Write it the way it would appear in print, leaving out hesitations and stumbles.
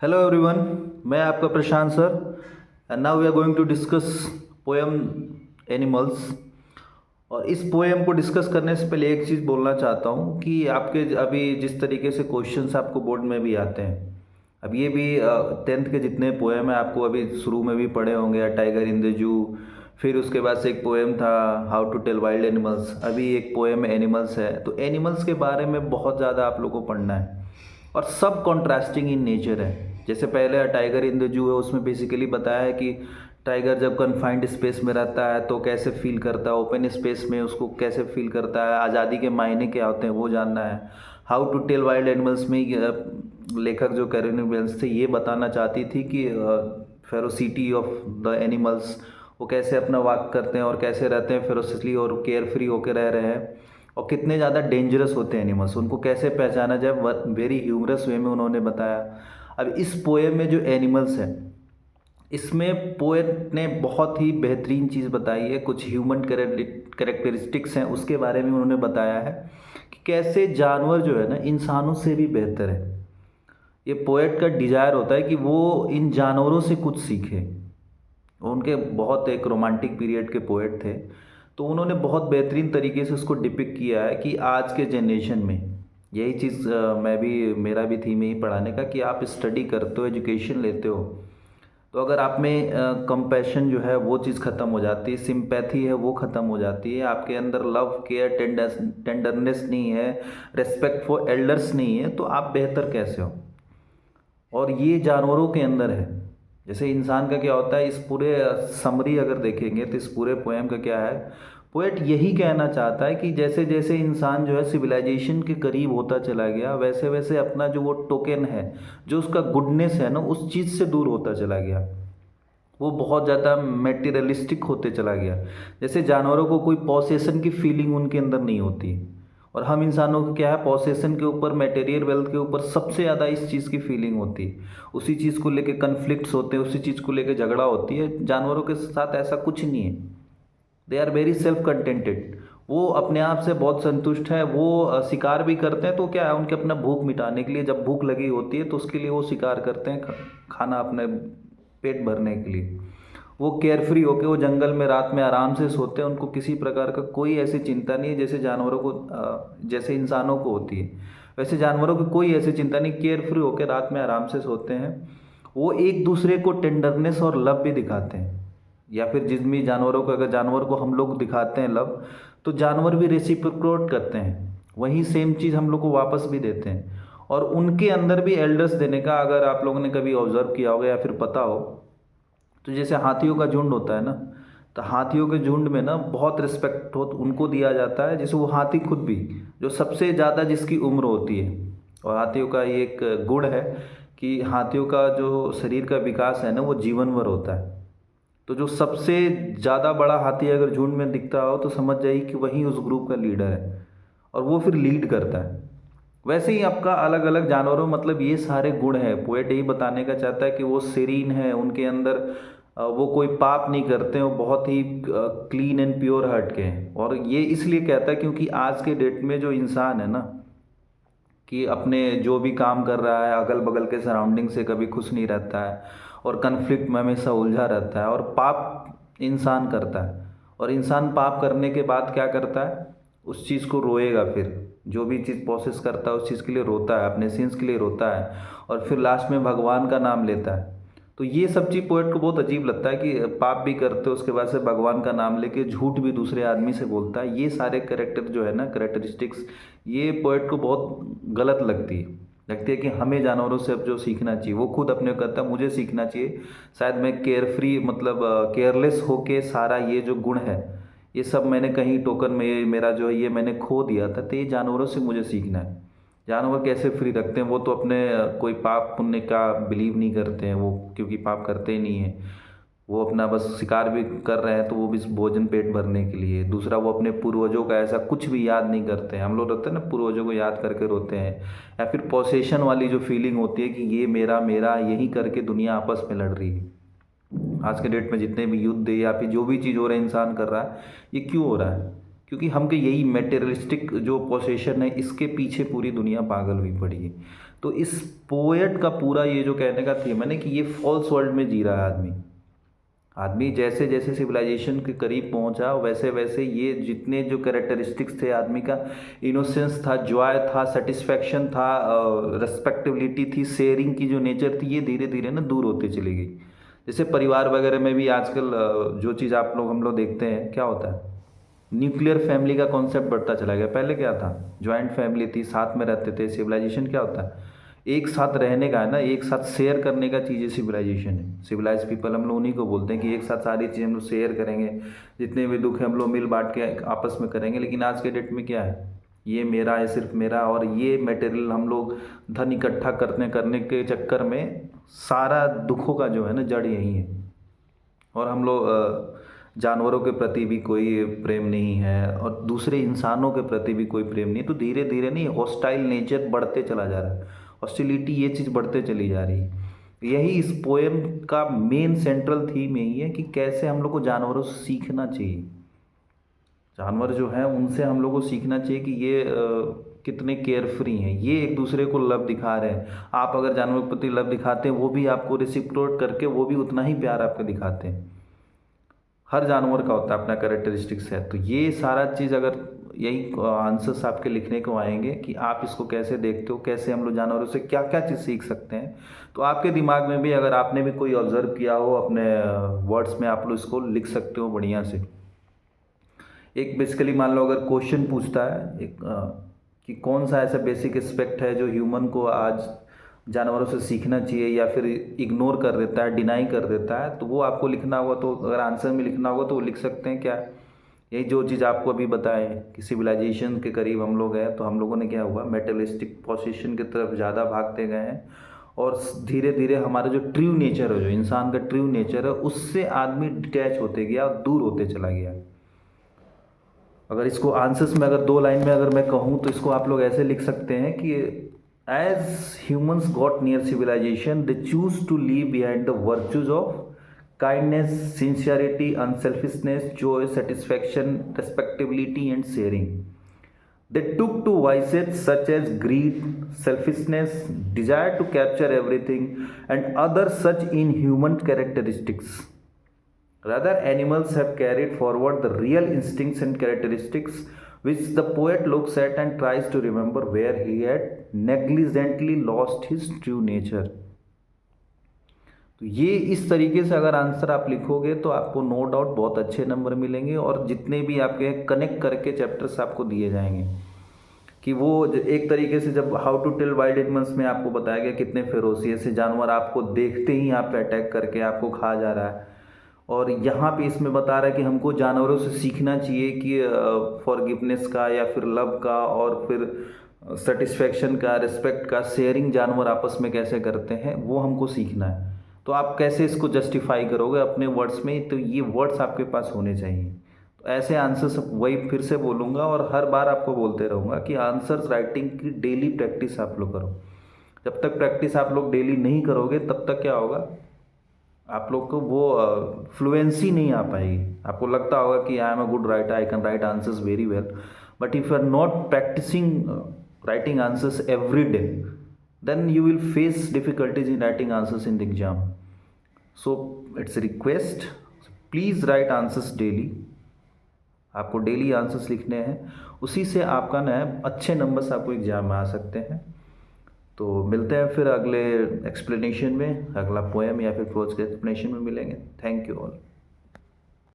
Hello everyone, मैं आपका Prashant sir and now we are going to discuss poem animals. और इस पोएम को डिस्कस करने से पहले एक चीज़ बोलना चाहता हूँ कि आपके अभी जिस तरीके से क्वेश्चंस आपको बोर्ड में भी आते हैं, अब ये भी 10th के जितने पोएम हैं आपको अभी शुरू में भी पढ़े होंगे, टाइगर इन द जू। फिर उसके बाद से एक पोएम था how to tell wild animals, अभी एक पोएम एनिमल्स है। तो एनिमल्स के बारे में बहुत ज़्यादा आप लोगों को पढ़ना है और सब कॉन्ट्रास्टिंग इन नेचर है। जैसे पहले टाइगर इन द जू है, उसमें बेसिकली बताया है कि टाइगर जब कन्फाइंड स्पेस में रहता है तो कैसे फील करता है, ओपन स्पेस में उसको कैसे फील करता है, आज़ादी के मायने क्या होते हैं वो जानना है। How to tell wild animals में लेखक जो कैरोलिन विलियम्स थे ये बताना चाहती थी कि फेरोसिटी ऑफ द एनिमल्स, वो कैसे अपना वाक करते हैं और कैसे रहते हैं फेरोसियसली और केयर फ्री होकर रह रहे हैं, और कितने ज़्यादा डेंजरस होते हैं एनिमल्स, उनको कैसे पहचाना जाए। वेरी ह्यूमरस वे में उन्होंने बताया। अब इस पोएम में जो एनिमल्स हैं, इसमें पोएट ने बहुत ही बेहतरीन चीज़ बताई है। कुछ ह्यूमन कैरेक्टरिस्टिक्स हैं उसके बारे में उन्होंने बताया है कि कैसे जानवर जो है ना इंसानों से भी बेहतर है। ये पोएट का डिजायर होता है कि वो इन जानवरों से कुछ सीखे। उनके बहुत एक रोमांटिक पीरियड के पोएट थे, तो उन्होंने बहुत बेहतरीन तरीके से उसको डिपिक्ट किया है कि आज के जनरेशन में यही चीज़ मैं भी मेरा भी थी में ही पढ़ाने का कि आप स्टडी करते हो, एजुकेशन लेते हो, तो अगर आप में कंपैशन जो है वो चीज़ ख़त्म हो जाती है, सिंपैथी है वो ख़त्म हो जाती है, आपके अंदर लव केयर टेंडरनेस नहीं है, रेस्पेक्ट फॉर एल्डर्स नहीं है, तो आप बेहतर कैसे हो। और ये जानवरों के अंदर है। जैसे इंसान का क्या होता है, इस पूरे समरी अगर देखेंगे तो इस पूरे पोएम का क्या है, पोएट यही कहना चाहता है कि जैसे जैसे इंसान जो है सिविलाइजेशन के करीब होता चला गया, वैसे वैसे अपना जो वो टोकन है, जो उसका गुडनेस है ना, उस चीज़ से दूर होता चला गया। वो बहुत ज़्यादा मेटीरियलिस्टिक होते चला गया। जैसे जानवरों को कोई पॉसेशन की फीलिंग उनके अंदर नहीं होती, और हम इंसानों को क्या है, पॉसेशन के ऊपर, मटेरियल वेल्थ के ऊपर सबसे ज़्यादा इस चीज़ की फीलिंग होती है। उसी चीज़ को लेके कन्फ्लिक्ट्स होते हैं, उसी चीज़ को लेके झगड़ा होती है। जानवरों के साथ ऐसा कुछ नहीं है। They are very self contented. वो अपने आप से बहुत संतुष्ट है। वो शिकार भी करते हैं तो क्या है, उनके अपना भूख मिटाने के लिए, जब भूख लगी होती है तो उसके लिए वो शिकार करते हैं, खाना अपने पेट भरने के लिए। वो केयर फ्री होके वो जंगल में रात में आराम से सोते हैं, उनको किसी प्रकार का कोई ऐसी चिंता नहीं है जैसे जानवरों को जैसे इंसानों को होती है। वैसे जानवरों की कोई ऐसी चिंता नहीं, केयर फ्री होकर रात में आराम से सोते हैं। वो एक दूसरे को टेंडरनेस और लव भी दिखाते हैं, या फिर जिन भी जानवरों को, अगर जानवर को हम लोग दिखाते हैं लव, तो जानवर भी रेसिप्रोकेट करते हैं, वही सेम चीज़ हम लोग को वापस भी देते हैं। और उनके अंदर भी एल्डर्स देने का, अगर आप लोगों ने कभी ऑब्जर्व किया होगा या फिर पता हो, तो जैसे हाथियों का झुंड होता है ना, तो हाथियों के झुंड में ना बहुत रिस्पेक्ट हो उनको दिया जाता है। जैसे वो हाथी खुद भी, जो सबसे ज़्यादा जिसकी उम्र होती है, और हाथियों का ये एक गुण है कि हाथियों का जो शरीर का विकास है ना वो जीवन भर होता है। तो जो सबसे ज़्यादा बड़ा हाथी अगर झुंड में दिखता हो तो समझ जाइए कि वही उस ग्रुप का लीडर है, और वो फिर लीड करता है। वैसे ही आपका अलग अलग जानवरों, मतलब ये सारे गुण हैं। पोएट यही बताने का चाहता है कि वो सीरीन है, उनके अंदर वो कोई पाप नहीं करते, वो बहुत ही क्लीन एंड प्योर हार्ट के हैं। और ये इसलिए कहता है क्योंकि आज के डेट में जो इंसान है ना, कि अपने जो भी काम कर रहा है अगल बगल के सराउंडिंग से कभी खुश नहीं रहता है, और कन्फ्लिक्ट में हमेशा उलझा रहता है, और पाप इंसान करता है। और इंसान पाप करने के बाद क्या करता है, उस चीज़ को रोएगा। फिर जो भी चीज़ प्रोसेस करता है उस चीज़ के लिए रोता है, अपने सिंस के लिए रोता है, और फिर लास्ट में भगवान का नाम लेता है। तो ये सब चीज़ पोएट को बहुत अजीब लगता है कि पाप भी करते हो उसके बाद से भगवान का नाम लेके झूठ भी दूसरे आदमी से बोलता है। ये सारे करेक्टर जो है ना, करेक्टरिस्टिक्स, ये पोएट को बहुत गलत लगती है कि हमें जानवरों से अब जो सीखना चाहिए, वो खुद अपने को कहता है मुझे सीखना चाहिए। शायद मैं केयर फ्री, मतलब केयरलेस होके सारा ये जो गुण है ये सब मैंने कहीं टोकन में, ये मेरा जो है ये मैंने खो दिया था, तो ये जानवरों से मुझे सीखना है। जानवर कैसे फ्री रखते हैं, वो तो अपने कोई पाप पुण्य का बिलीव नहीं करते हैं वो, क्योंकि पाप करते ही नहीं है। वो अपना बस शिकार भी कर रहे हैं तो वो भी भोजन पेट भरने के लिए। दूसरा, वो अपने पूर्वजों का ऐसा कुछ भी याद नहीं करते हैं। हम लोग रहते हैं ना, पूर्वजों को याद करके रोते हैं, या फिर पॉसेशन वाली जो फीलिंग होती है कि ये मेरा मेरा, यही करके दुनिया आपस में लड़ रही है। आज के डेट में जितने भी युद्ध या फिर जो भी चीज़ हो रहा है इंसान कर रहा है, ये क्यों हो रहा है, क्योंकि हमके यही मेटेरियलिस्टिक जो पोसेशन है इसके पीछे पूरी दुनिया पागल हुई पड़ी है। तो इस पोएट का पूरा ये जो कहने का थीम है ना कि ये फॉल्स वर्ल्ड में जी रहा है आदमी। आदमी जैसे जैसे सिविलाइजेशन के करीब पहुंचा वैसे वैसे ये जितने जो कैरेक्टरिस्टिक्स थे आदमी का, इनोसेंस था, जॉय था, सेटिस्फैक्शन था, रेस्पेक्टेबिलिटी थी, शेयरिंग की जो नेचर थी, ये धीरे धीरे ना दूर होती चली गई। जैसे परिवार वगैरह में भी आजकल जो चीज़ हम लोग देखते हैं क्या होता है, न्यूक्लियर फैमिली का कॉन्सेप्ट बढ़ता चला गया। पहले क्या था, जॉइंट फैमिली थी, साथ में रहते थे। सिविलाइजेशन क्या होता है, एक साथ रहने का है ना, एक साथ शेयर करने का चीज़ सिविलाइजेशन है। सिविलाइज पीपल हम लोग उन्हीं को बोलते हैं कि एक साथ सारी चीज़ें हम लोग शेयर करेंगे, जितने भी दुख है हम लोग मिल बांट के आपस में करेंगे। लेकिन आज के डेट में क्या है, ये मेरा है, सिर्फ मेरा, और ये मटेरियल हम लोग धन इकट्ठा करने के चक्कर में सारा दुखों का जो है ना जड़ यही है। और हम लोग जानवरों के प्रति भी कोई प्रेम नहीं है और दूसरे इंसानों के प्रति भी कोई प्रेम नहीं है। तो धीरे धीरे नहीं, हॉस्टाइल नेचर बढ़ते चला जा रहा है, हॉस्टिलिटी ये चीज़ बढ़ते चली जा रही है। यही इस पोएम का मेन सेंट्रल थीम यही है कि कैसे हम लोग को जानवरों से सीखना चाहिए। जानवर जो हैं उनसे हम लोग को सीखना चाहिए कि ये कितने केयर फ्री हैं, ये एक दूसरे को लव दिखा रहे हैं। आप अगर जानवर के प्रति लव दिखाते हैं वो भी आपको रेसिप्रोकेट करके वो भी उतना ही प्यार आपका दिखाते हैं। हर जानवर का होता है अपना कैरेक्टरिस्टिक्स है। तो ये सारा चीज़ अगर यही आंसर्स आपके लिखने को आएंगे कि आप इसको कैसे देखते हो, कैसे हम लोग जानवरों से क्या क्या चीज़ सीख सकते हैं, तो आपके दिमाग में भी अगर आपने भी कोई ऑब्जर्व किया हो अपने वर्ड्स में आप लोग इसको लिख सकते हो बढ़िया से। एक बेसिकली मान लो अगर क्वेश्चन पूछता है एक कि कौन सा ऐसा बेसिक एस्पेक्ट है जो ह्यूमन को आज जानवरों से सीखना चाहिए या फिर इग्नोर कर देता है, डिनाई कर देता है, तो वो आपको लिखना होगा। तो अगर आंसर में लिखना होगा तो वो लिख सकते हैं क्या, यही जो चीज़ आपको अभी बताएं कि सिविलाइजेशन के करीब हम लोग हैं, तो हम लोगों ने क्या हुआ, मेटलिस्टिक पोजीशन की तरफ ज़्यादा भागते गए हैं और धीरे धीरे हमारा जो ट्रू नेचर है, जो इंसान का ट्रू नेचर है, उससे आदमी डिटैच होते गया और दूर होते चला गया। अगर इसको आंसर्स में अगर 2 लाइन में अगर मैं कहूँ तो इसको आप लोग ऐसे लिख सकते हैं कि as humans got near civilisation they choose to leave behind the virtues of kindness, sincerity, unselfishness, joy, satisfaction, respectability, and sharing. They took to vices such as greed, selfishness, desire to capture everything, and other such inhuman characteristics. Rather, animals have carried forward the real instincts and characteristics which the poet looks at and tries to remember where he had negligently lost his true nature. तो ये इस तरीके से अगर answer आप लिखोगे तो आपको नो डाउट बहुत अच्छे नंबर मिलेंगे और जितने भी आपके कनेक्ट करके चैप्टर्स आपको दिए जाएंगे कि वो एक तरीके से जब how to tell wild animals में आपको बताया गया कितने फेरोसियस जानवर आपको देखते ही आप पे अटैक करके आपको खा जा रहा है, और यहाँ पे इसमें बता रहा है कि हमको जानवरों से सीखना चाहिए कि फॉरगिवनेस का या फिर लव का और फिर सेटिस्फेक्शन का, रिस्पेक्ट का, शेयरिंग जानवर आपस में कैसे करते हैं वो हमको सीखना है। तो आप कैसे इसको जस्टिफाई करोगे अपने वर्ड्स में, तो ये वर्ड्स आपके पास होने चाहिए। तो ऐसे आंसर्स वही फिर से बोलूँगा और हर बार आपको बोलते रहूँगा कि आंसर्स राइटिंग की डेली प्रैक्टिस आप लोग करो। जब तक प्रैक्टिस आप लोग डेली नहीं करोगे तब तक क्या होगा, आप लोग को वो फ्लुएंसी नहीं आ पाएगी। आपको लगता होगा कि I am a good writer, I can write answers very well, but if you are not practising writing answers every day then you will face difficulties in writing answers in the exam. So it's a request, please write answers daily. आपको daily answers लिखने हैं, उसी से आपका ना अच्छे numbers आपको exam में आ सकते हैं। तो मिलते हैं फिर अगले एक्सप्लेनेशन में, अगला पोएम या फिर प्रोज के एक्सप्लेनेशन में मिलेंगे। Thank you all.